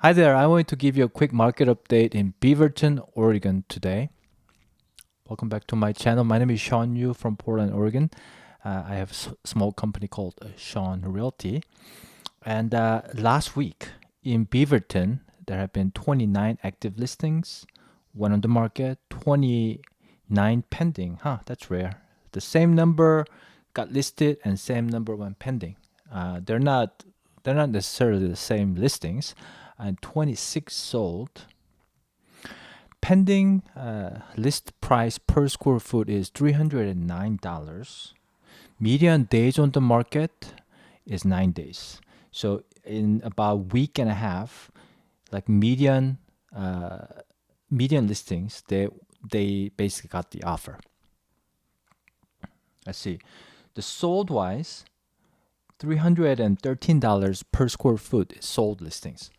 Hi there, I wanted to give you a quick market update in Beaverton, Oregon today. Welcome back to my channel. My name is Shawn Yu from Portland, Oregon. I have a small company called Shawn Realty. And last week in Beaverton, there have been 29 active listings, one on the market, 29 pending. That's rare. The same number got listed and same number went pending. They're not necessarily the same listings, and 26 sold. Pending list price per square foot is $309. Median days on the market is 9 days. So in about a week and a half, like median listings, they basically got the offer. Let's see. The sold wise, $313 per square foot is sold listings.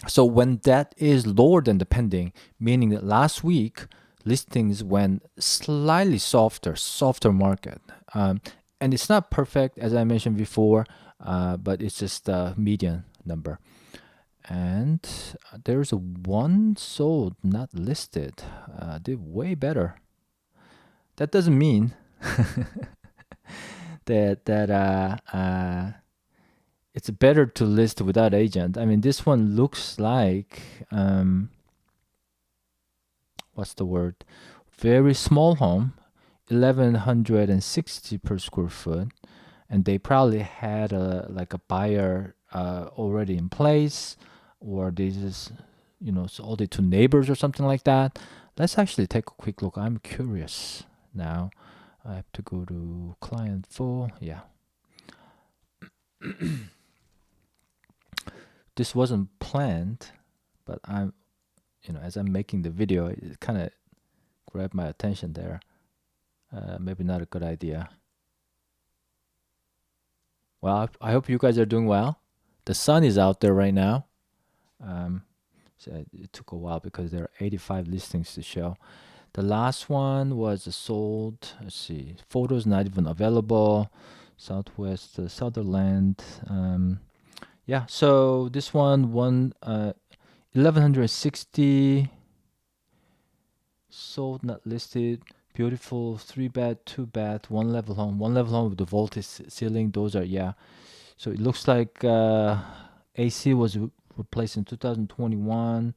So when that is lower than the pending, meaning that last week listings went slightly softer market. And it's not perfect, as I mentioned before, but it's just a median number. And there's a one sold, not listed. Did way better. That doesn't mean that it's better to list without agent. I mean, this one looks like what's the word? Very small home, 1160 per square foot, and they probably had a buyer already in place, or they just sold it to neighbors or something like that. Let's actually take a quick look. I'm curious now. I have to go to client full. Yeah. This wasn't planned, but as I'm making the video, it kind of grabbed my attention there. Maybe not a good idea. Well, I hope you guys are doing well. The sun is out there right now. So it took a while because there are 85 listings to show. The last one was sold. Let's see, photos not even available. Southwest Sutherland. Yeah, so this one 1160 sold, not listed. Beautiful 3-bed, 2-bath, one level home with the vaulted ceiling. Those are, yeah. So it looks like AC was replaced in 2021.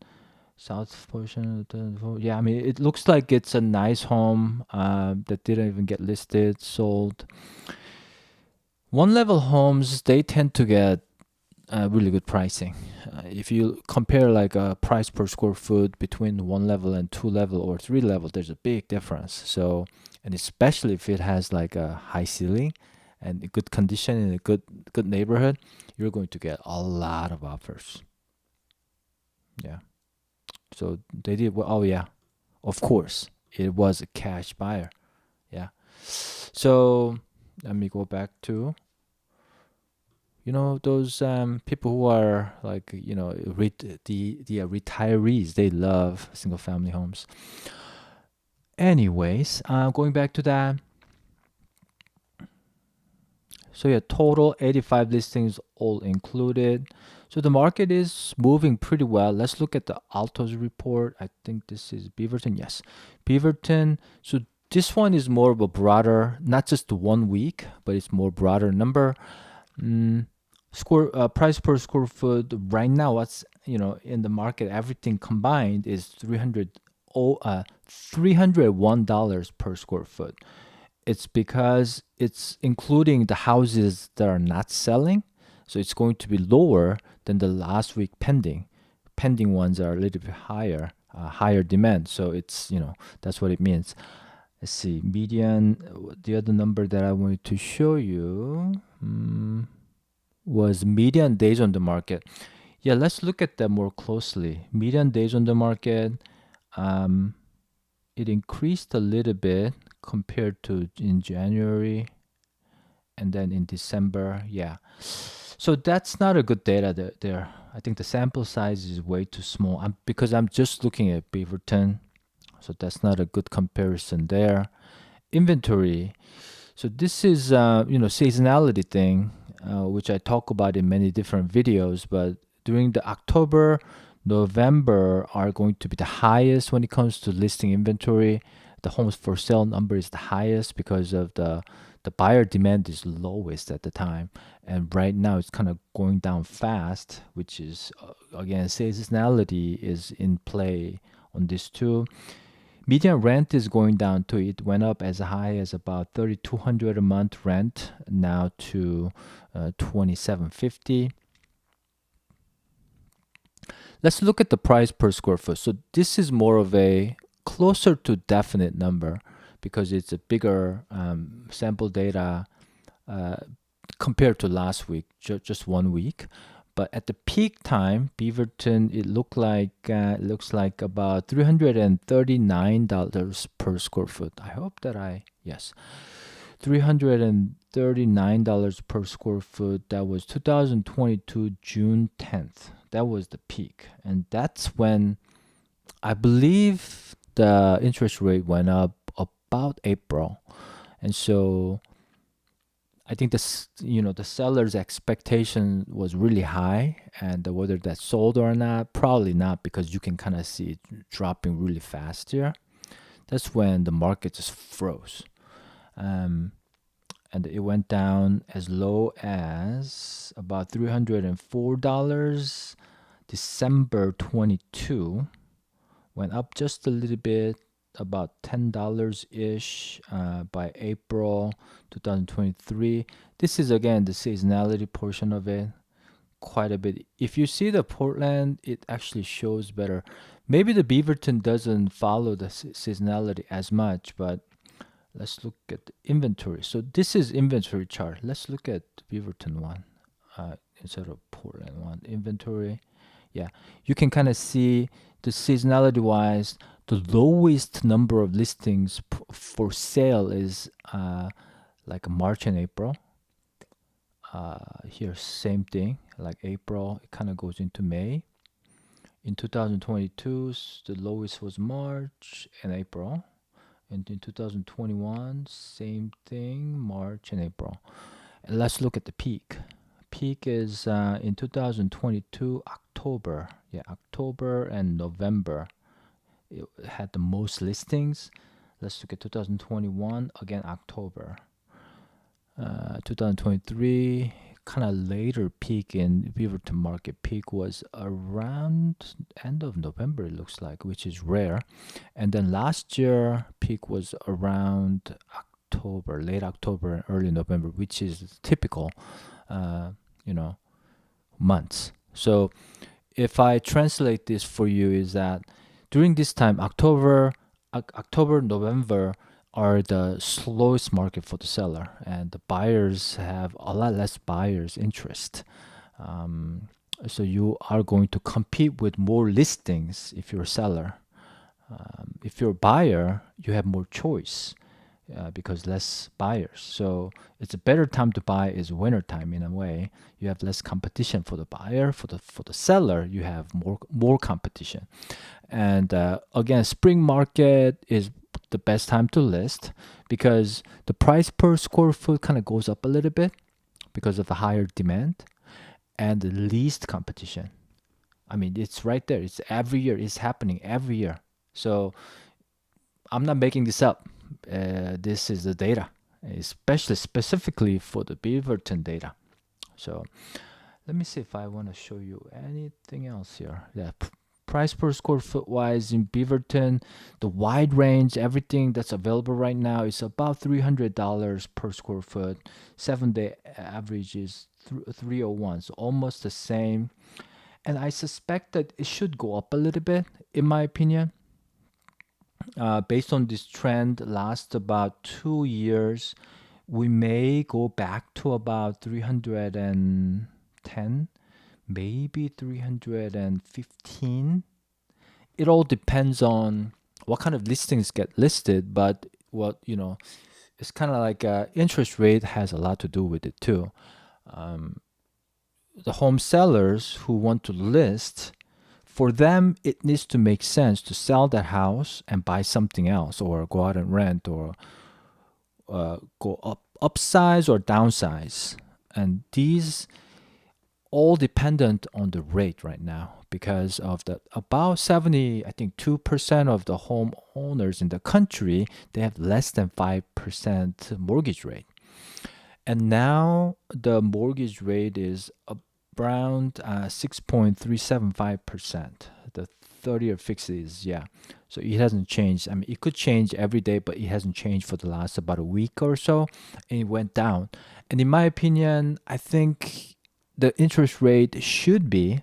South portion, yeah. I mean, it looks like it's a nice home that didn't even get listed, sold. One level homes, they tend to get really good pricing. If you compare like a price per square foot between one level and two level or three level, there's a big difference. So, and especially if it has like a high ceiling and a good condition in a good neighborhood, you're going to get a lot of offers. Yeah. So they did well. Oh yeah, of course it was a cash buyer. Yeah. So let me go back to those people who are like the retirees. They love single family homes. Anyways, going back to that. So yeah, total 85 listings all included. So the market is moving pretty well. Let's look at the Altos report. I think this is Beaverton. Yes, Beaverton. So this one is more of a broader, not just 1 week, but it's more broader number. Price per square foot right now, what's in the market, everything combined is $301 per square foot. It's because it's including the houses that are not selling, so it's going to be lower than the last week pending. Pending ones are a little bit higher, higher demand. So it's that's what it means. Let's see, median. The other number that I wanted to show you was median days on the market. Yeah, let's look at that more closely. Median days on the market, it increased a little bit compared to in January and then in December. Yeah, so that's not a good data there. I think the sample size is way too small. Because I'm just looking at Beaverton, so that's not a good comparison there. Inventory. So this is seasonality thing. which I talk about in many different videos. But during the October, November are going to be the highest when it comes to listing inventory. The homes for sale number is the highest because of the buyer demand is lowest at the time, and right now it's kind of going down fast, which is again seasonality is in play on this too. Median rent is going down too. It went up as high as about 3,200 a month rent now to 2,750. Let's look at the price per square foot. So this is more of a closer to definite number because it's a bigger sample data uh, compared to last week, just 1 week. But at the peak time, Beaverton, it looks like about $339 per square foot. I hope that yes, $339 per square foot. That was 2022 June 10th. That was the peak, and that's when I believe the interest rate went up about April, and so I think the seller's expectation was really high, and whether that's sold or not, probably not, because you can kind of see it dropping really fast here. That's when the market just froze, and it went down as low as about $304. December 22 went up just a little bit, about $10 ish by April 2023. This is again the seasonality portion of it, quite a bit. If you see the Portland, it actually shows better. Maybe the Beaverton doesn't follow the seasonality as much, but let's look at the inventory. So this is inventory chart. Let's look at Beaverton one instead of Portland one. Inventory. Yeah, you can kind of see the seasonality wise, the lowest number of listings for sale is like March and April. Here, same thing, like April, it kind of goes into May. In 2022, the lowest was March and April. And in 2021, same thing, March and April. And let's look at the peak. Peak is in 2022 October. Yeah, October and November. It had the most listings. Let's look at 2021 again, October. 2023 kind of later peak in Beaverton market. Peak was around end of November, it looks like, which is rare. And then last year peak was around October, late October, early November, which is typical. Months. So if I translate this for you, is that during this time, October, November are the slowest market for the seller, and the buyers have a lot less buyers interest. So you are going to compete with more listings if you're a seller. If you're a buyer, you have more choice. Because less buyers. So it's a better time to buy is winter time in a way. You have less competition for the buyer. For the seller, you have more competition. And again, spring market is the best time to list because the price per square foot kind of goes up a little bit because of the higher demand and the least competition. I mean, it's right there. It's every year. It's happening every year. So I'm not making this up. This is the data, especially specifically for the Beaverton data. So let me see if I want to show you anything else here. Yeah, price per square foot wise in Beaverton, the wide range, everything that's available right now is about $300 per square foot. 7-day average is 301, so almost the same. And I suspect that it should go up a little bit, in my opinion. Based on this trend, last about 2 years, we may go back to about 310, maybe 315. It all depends on what kind of listings get listed, but it's kind of like interest rate has a lot to do with it too. The home sellers who want to list, for them, it needs to make sense to sell that house and buy something else, or go out and rent, or go upsize or downsize. and these all dependent on the rate right now because of the about 70, I think 2% of the homeowners in the country, they have less than 5% mortgage rate. And now the mortgage rate is around 6.375%. The 30-year fix is, yeah. So it hasn't changed. I mean, it could change every day, but it hasn't changed for the last about a week or so. And it went down. And in my opinion, I think the interest rate should be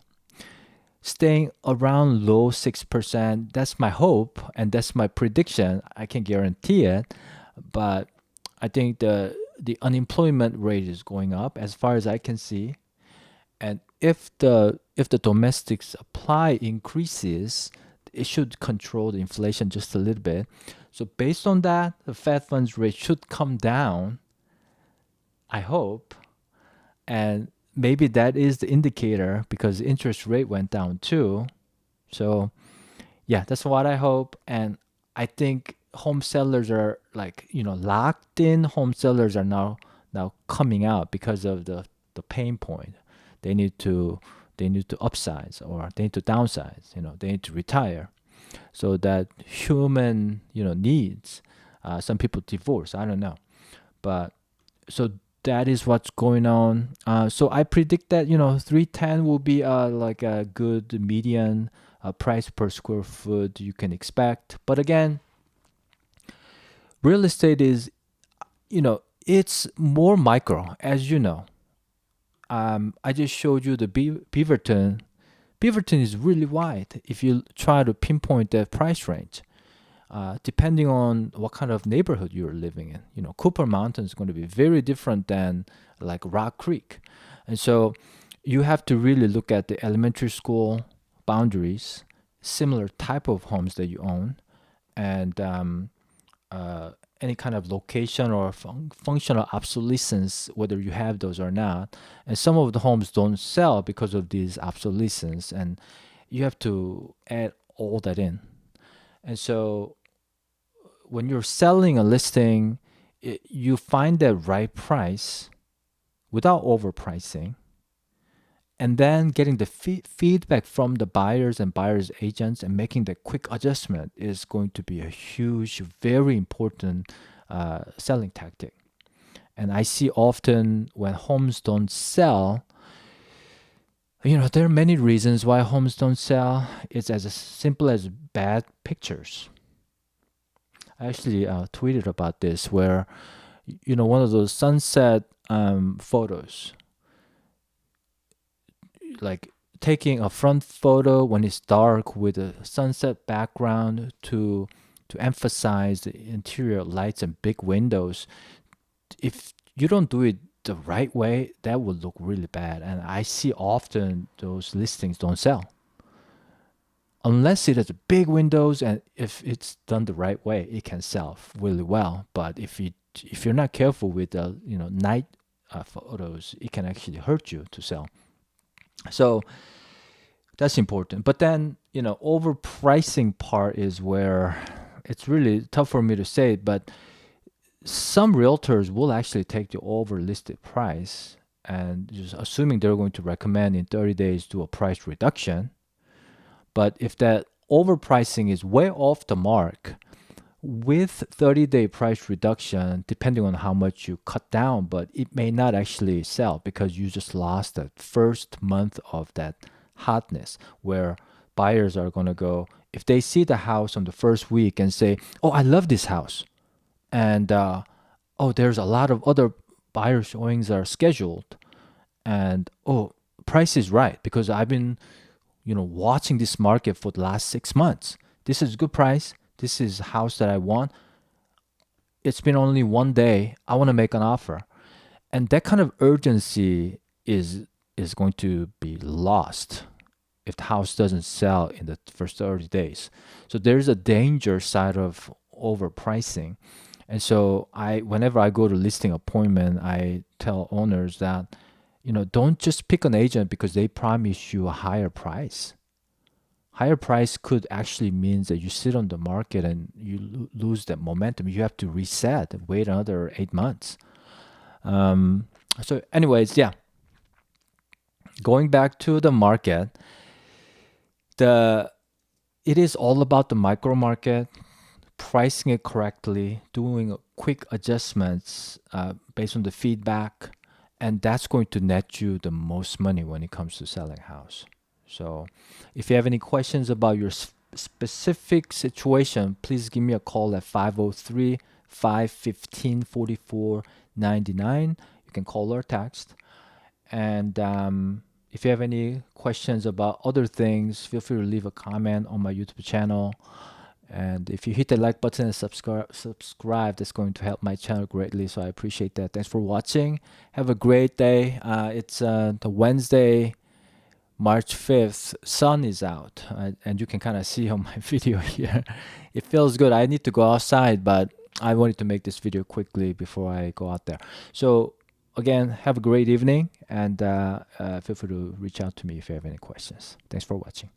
staying around low 6%. That's my hope and that's my prediction. I can't guarantee it, but I think the unemployment rate is going up as far as I can see. And if the domestic supply increases, it should control the inflation just a little bit. So based on that, the Fed funds rate should come down, I hope. And maybe that is the indicator because the interest rate went down too. So yeah, that's what I hope. And I think home sellers are like, locked in home sellers are now coming out because of the pain point. They need to they need to upsize or they need to downsize, they need to retire. So that human, needs. Some people divorce, I don't know. But so that is what's going on. So I predict that 310 will be like a good median price per square foot you can expect. But again, real estate is it's more micro, as you know. I just showed you the Beaverton. Beaverton is really wide if you try to pinpoint the price range. Depending on what kind of neighborhood you're living in. Cooper Mountain is going to be very different than like Rock Creek. And so you have to really look at the elementary school boundaries, similar type of homes that you own, and any kind of location or functional obsolescence, whether you have those or not. And some of the homes don't sell because of these obsolescence, and you have to add all that in. And so when you're selling a listing, you find the right price without overpricing, and then getting the feedback from the buyers and buyers agents and making the quick adjustment is going to be a huge, very important selling tactic. And I see often when homes don't sell, there are many reasons why homes don't sell. It's as simple as bad pictures. I actually tweeted about this where, one of those sunset photos, like taking a front photo when it's dark with a sunset background to emphasize the interior lights and big windows. If you don't do it the right way, that will look really bad. And I see often those listings don't sell unless it has big windows, and if it's done the right way, it can sell really well. But if you're not careful with the night photos, it can actually hurt you to sell. So that's important. But then overpricing part is where it's really tough for me to say. But some realtors will actually take the overlisted price and just assuming they're going to recommend in 30 days do a price reduction. But if that overpricing is way off the mark, with 30-day price reduction, depending on how much you cut down, but it may not actually sell because you just lost the first month of that hotness where buyers are going to go, if they see the house on the first week and say, oh, I love this house. And, there's a lot of other buyer showings are scheduled. And, price is right because I've been watching this market for the last 6 months. This is a good price. This is a house that I want. It's been only one day. I want to make an offer. And that kind of urgency is going to be lost if the house doesn't sell in the first 30 days. So there's a danger side of overpricing. And so whenever I go to listing appointment, I tell owners that don't just pick an agent because they promise you a higher price. Higher price could actually mean that you sit on the market and you lose that momentum. You have to reset and wait another 8 months. So, anyways, yeah, going back to the market, the it is all about the micro market, pricing it correctly, doing quick adjustments based on the feedback, and that's going to net you the most money when it comes to selling a house. So, if you have any questions about your specific situation, please give me a call at 503 515 4499. You can call or text. And if you have any questions about other things, feel free to leave a comment on my YouTube channel. And if you hit the like button and subscribe, that's going to help my channel greatly. So I appreciate that. Thanks for watching. Have a great day. It's the Wednesday, March 5th. Sun is out, and you can kind of see on my video here. It feels good. I need to go outside, but I wanted to make this video quickly before I go out there. So again, have a great evening, and feel free to reach out to me if you have any questions. Thanks for watching.